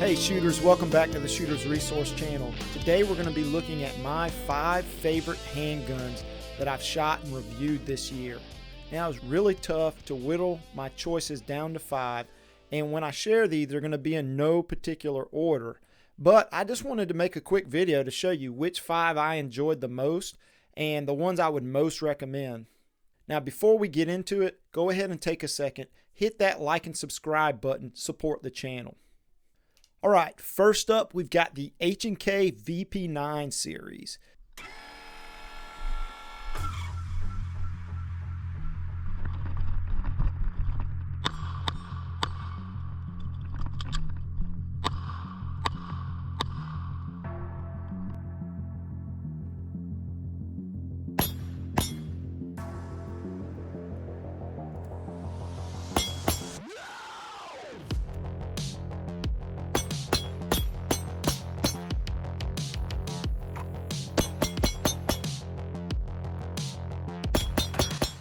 Hey shooters, welcome back to the Shooters Resource channel. Today we're going to be looking at my 5 favorite handguns that I've shot and reviewed this year. Now it's really tough to whittle my choices down to 5, and when I share these they're going to be in no particular order. But I just wanted to make a quick video to show you which 5 I enjoyed the most and the ones I would most recommend. Now before we get into it, go ahead and take a second, hit that like and subscribe button, support the channel. Alright, first up we've got the H&K VP9 series.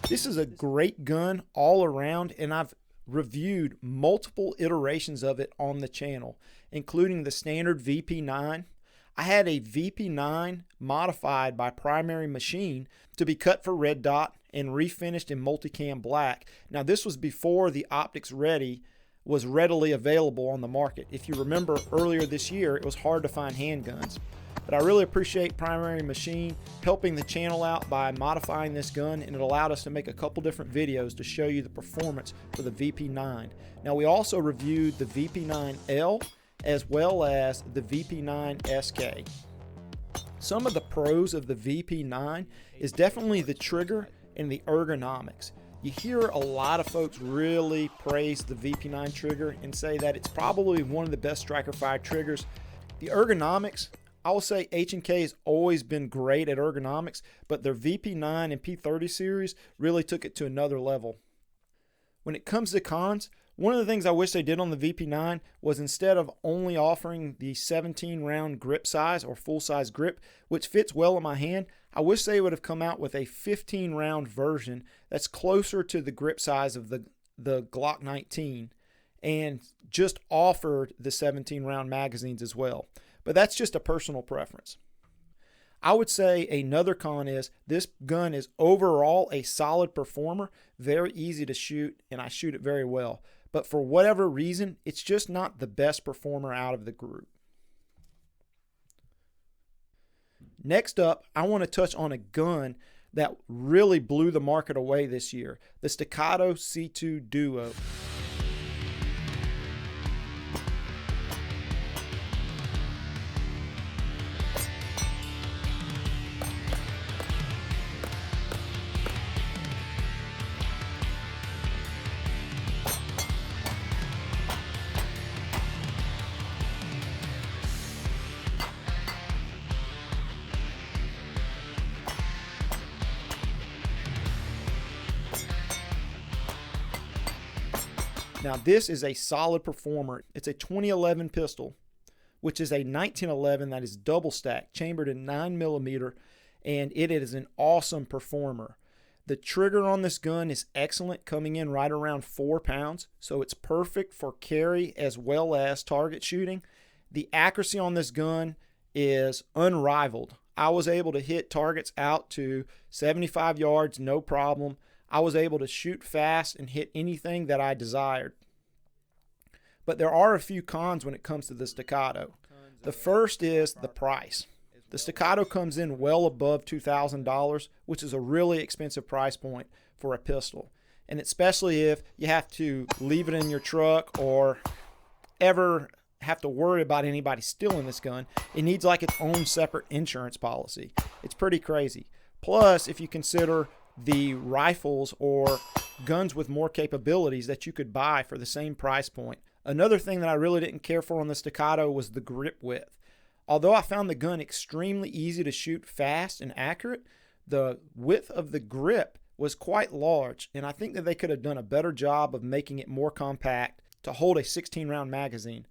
This is a great gun all around, and I've reviewed multiple iterations of it on the channel, including the standard VP9. I had a VP9 modified by Primary Machine to be cut for red dot and refinished in multicam black. Now this was before the Optics Ready was readily available on the market. If you remember earlier this year, it was hard to find handguns. But I really appreciate Primary Machine helping the channel out by modifying this gun, and it allowed us to make a couple different videos to show you the performance for the VP9. Now we also reviewed the VP9L as well as the VP9 SK. Some of the pros of the VP9 is definitely the trigger and the ergonomics. You hear a lot of folks really praise the VP9 trigger and say that it's probably one of the best striker fired triggers. The ergonomics, I will say H&K has always been great at ergonomics, but their VP9 and P30 series really took it to another level. When it comes to cons, one of the things I wish they did on the VP9 was, instead of only offering the 17 round grip size or full size grip, which fits well in my hand, I wish they would have come out with a 15 round version that's closer to the grip size of the Glock 19 and just offered the 17 round magazines as well. But that's just a personal preference. I would say another con is this gun is overall a solid performer, very easy to shoot, and I shoot it very well. But for whatever reason, it's just not the best performer out of the group. Next up, I want to touch on a gun that really blew the market away this year, the Staccato C2 Duo. Now this is a solid performer. It's a 2011 pistol, which is a 1911 that is double stacked, chambered in 9mm, and it is an awesome performer. The trigger on this gun is excellent, coming in right around 4 pounds, so it's perfect for carry as well as target shooting. The accuracy on this gun is unrivaled. I was able to hit targets out to 75 yards, no problem. I was able to shoot fast and hit anything that I desired. But there are a few cons when it comes to the Staccato. The first is the price. The Staccato comes in well above $2,000, which is a really expensive price point for a pistol. And especially if you have to leave it in your truck or ever have to worry about anybody stealing this gun, it needs like its own separate insurance policy. It's pretty crazy. Plus, if you consider the rifles or guns with more capabilities that you could buy for the same price point. Another thing that I really didn't care for on the Staccato was the grip width. Although I found the gun extremely easy to shoot fast and accurate, the width of the grip was quite large, and I think that they could have done a better job of making it more compact to hold a 16 round magazine.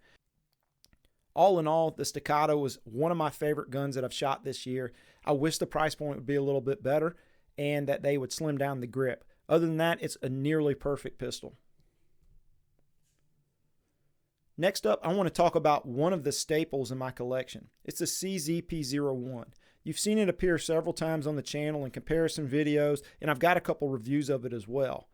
All in all, the Staccato was one of my favorite guns that I've shot this year. I wish the price point would be a little bit better and that they would slim down the grip. Other than that, it's a nearly perfect pistol. Next up, I want to talk about one of the staples in my collection. It's the CZ-P01. You've seen it appear several times on the channel in comparison videos, and I've got a couple reviews of it as well.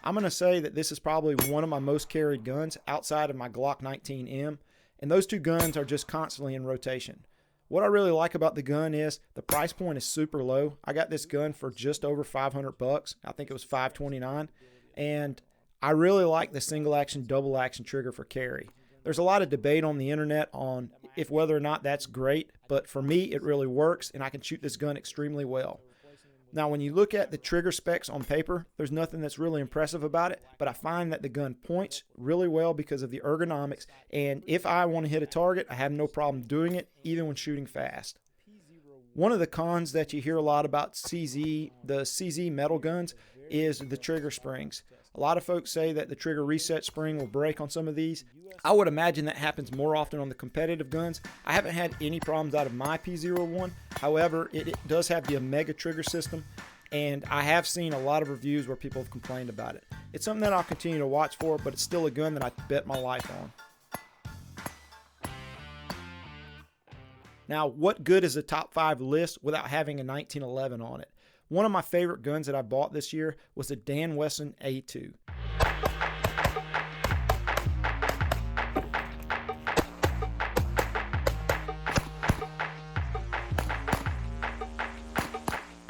I'm going to say that this is probably one of my most carried guns outside of my Glock 19M, and those two guns are just constantly in rotation. What I really like about the gun is the price point is super low. I got this gun for just over 500 bucks. I think it was $529, and I really like the single action, double action trigger for carry. There's a lot of debate on the internet on if whether or not that's great, but for me it really works, and I can shoot this gun extremely well. Now, when you look at the trigger specs on paper, there's nothing that's really impressive about it, but I find that the gun points really well because of the ergonomics, and if I want to hit a target, I have no problem doing it, even when shooting fast. One of the cons that you hear a lot about the CZ metal guns is the trigger springs. A lot of folks say that the trigger reset spring will break on some of these. I would imagine that happens more often on the competitive guns. I haven't had any problems out of my P01. However, it does have the Omega trigger system, and I have seen a lot of reviews where people have complained about it. It's something that I'll continue to watch for, but it's still a gun that I bet my life on. Now, what good is a top 5 list without having a 1911 on it? One of my favorite guns that I bought this year was the Wesson A2.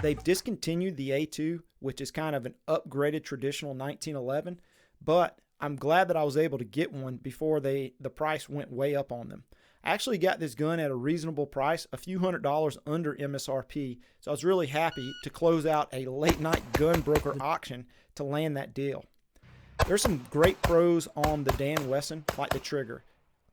They've discontinued the A2, which is kind of an upgraded traditional 1911, but I'm glad that I was able to get one before the price went way up on them. I actually got this gun at a reasonable price, a few $100s under MSRP, so I was really happy to close out a late night gun broker auction to land that deal. There's some great pros on the Wesson, like the trigger.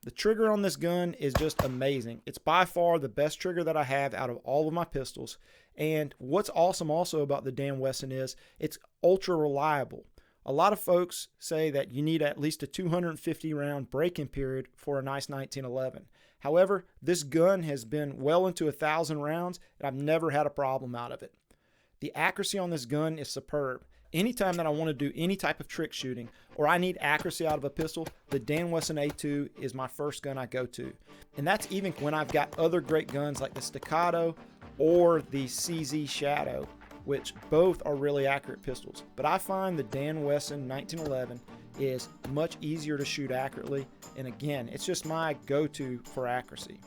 The trigger on this gun is just amazing. It's by far the best trigger that I have out of all of my pistols, and what's awesome also about the Wesson is it's ultra reliable. A lot of folks say that you need at least a 250 round break-in period for a nice 1911. However, this gun has been well into 1,000 rounds, and I've never had a problem out of it. The accuracy on this gun is superb. Anytime that I want to do any type of trick shooting or I need accuracy out of a pistol, the Wesson A2 is my first gun I go to. And that's even when I've got other great guns like the Staccato or the CZ Shadow, which both are really accurate pistols. But I find the Wesson 1911 is much easier to shoot accurately, and again, it's just my go-to for accuracy.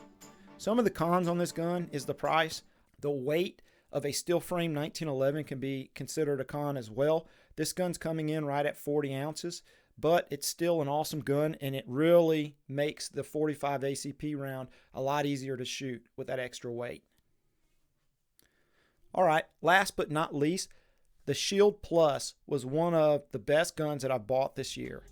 Some of the cons on this gun is the price. The weight of a steel frame 1911 can be considered a con as well. This gun's coming in right at 40 ounces, but it's still an awesome gun, and it really makes the 45 ACP round a lot easier to shoot with that extra weight. All right, last but not least, the Shield Plus was one of the best guns that I bought this year.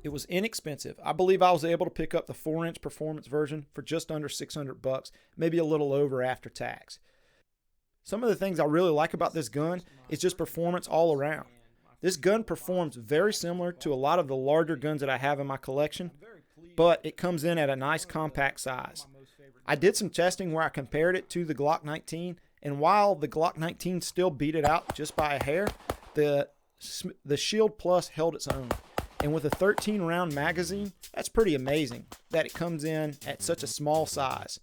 It was inexpensive. I believe I was able to pick up the 4-inch performance version for just under 600 bucks, maybe a little over after tax. Some of the things I really like about this gun is just performance all around. This gun performs very similar to a lot of the larger guns that I have in my collection, but it comes in at a nice compact size. I did some testing where I compared it to the Glock 19, and while the Glock 19 still beat it out just by a hair, the Shield Plus held its own. And with a 13-round magazine, that's pretty amazing that it comes in at such a small size.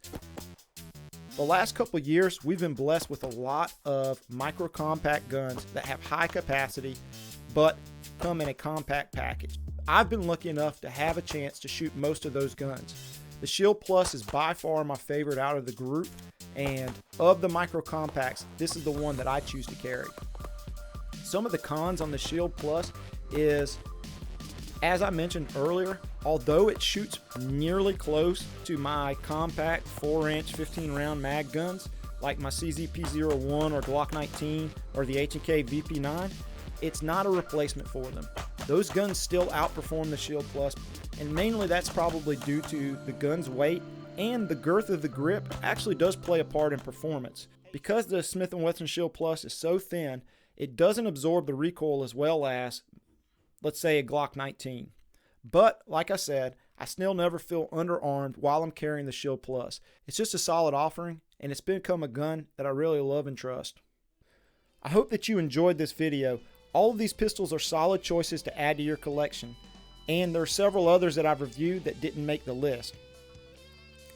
The last couple of years, we've been blessed with a lot of micro compact guns that have high capacity, but come in a compact package. I've been lucky enough to have a chance to shoot most of those guns. The Shield Plus is by far my favorite out of the group, and of the micro compacts, this is the one that I choose to carry. Some of the cons on the Shield Plus is, as I mentioned earlier, Although it shoots nearly close to my compact 4-inch 15-round mag guns, like my CZ P01 or Glock 19 or the H&K VP9, it's not a replacement for them. Those guns still outperform the Shield Plus, and mainly that's probably due to the gun's weight, and the girth of the grip actually does play a part in performance. Because the Smith & Wesson Shield Plus is so thin, it doesn't absorb the recoil as well as, let's say, a Glock 19. But, like I said, I still never feel underarmed while I'm carrying the Shield Plus. It's just a solid offering, and it's become a gun that I really love and trust. I hope that you enjoyed this video. All of these pistols are solid choices to add to your collection, and there are several others that I've reviewed that didn't make the list.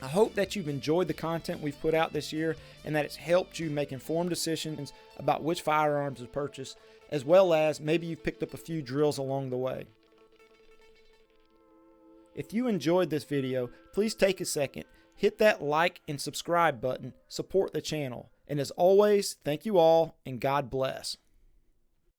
I hope that you've enjoyed the content we've put out this year and that it's helped you make informed decisions about which firearms to purchase, as well as maybe you've picked up a few drills along the way. If you enjoyed this video, please take a second, hit that like and subscribe button, support the channel, and as always, thank you all and God bless.